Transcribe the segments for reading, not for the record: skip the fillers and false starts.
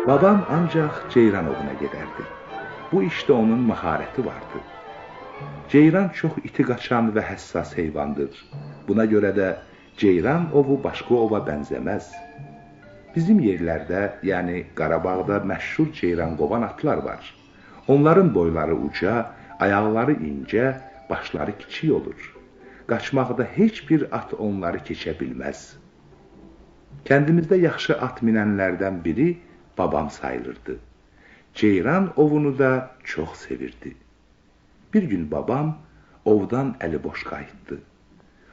Babam ancaq ceyran ovuna gedərdi. Bu işdə onun məharəti vardı. Ceyran çox iti qaçan və həssas heyvandır. Buna görə də ceyran ovu başqa ova bənzəməz. Bizim yerlərdə, yəni Qarabağda məşhur ceyran qovan atlar var. Onların boyları uca, ayaqları incə, başları kiçik olur. Qaçmaqda heç bir at onları keçə bilməz. Kəndimizdə yaxşı at minənlərdən biri babam sayılırdı. Ceyran ovunu da çox sevirdi. Bir gün babam ovdan əli boş qayıtdı.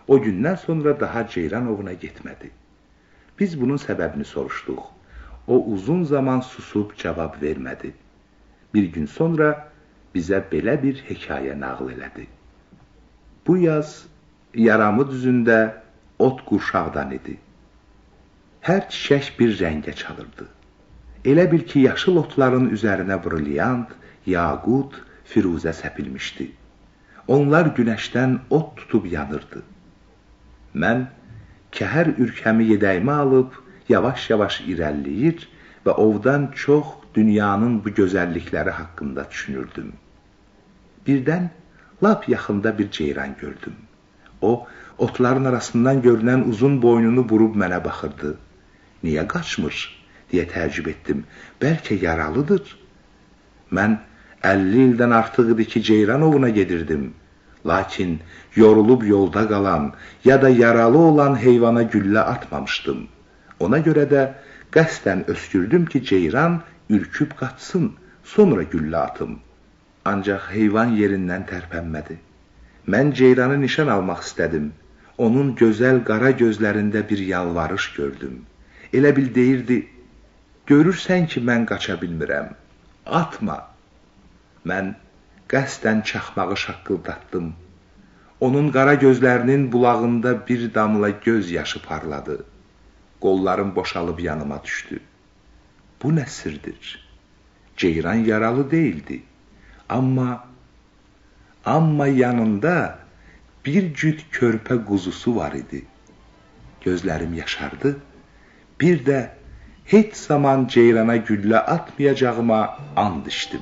O gündən sonra daha ceyran ovuna getmədi. Biz bunun səbəbini soruşduq. O uzun zaman susub cavab vermədi. Bir gün sonra bizə belə bir hekayə nağıl elədi. Bu yaz Yaramı düzündə ot qurşaqdan idi. Hər çiçək bir rəngə çalırdı. Elə bil ki, yaşıl otların üzərinə brilyant, yaqut, firuzə səpilmişdi. Onlar günəşdən ot tutub yanırdı. Mən kəhər ürkəmi yedəyimə alıb, yavaş-yavaş irəliləyir və ovdan çox dünyanın bu gözəllikləri haqqında düşünürdüm. Birdən lap yaxında bir ceyran gördüm. O, otların arasından görünən uzun boynunu burub mənə baxırdı. Niyə qaçmış? Deyə təəccüb etdim. Bəlkə yaralıdır. Mən 50 ildən artıq idi ki, ceyran ovuna gedirdim. Lakin yorulub yolda qalan ya da yaralı olan heyvana güllə atmamışdım. Ona görə də qəsdən öskürdüm ki, ceyran ürküb qaçsın, sonra güllə atım. Ancaq heyvan yerindən tərpənmədi. Mən ceyranı nişan almaq istədim. Onun gözəl qara gözlərində bir yalvarış gördüm. Elə bil deyirdi, görürsən ki, mən qaça bilmirəm, atma. Mən qəsdən çaxmağı şaqqıldatdım. Onun qara gözlərinin bulağında bir damla göz yaşı parladı. Qollarım boşalıb yanıma düşdü. Bu nə sirdir? Ceyran yaralı deyildi. Amma yanında bir cüt körpə quzusu var idi. Gözlərim yaşardı. Bir də heç zaman ceyrana güllə atmayacağıma and içdim.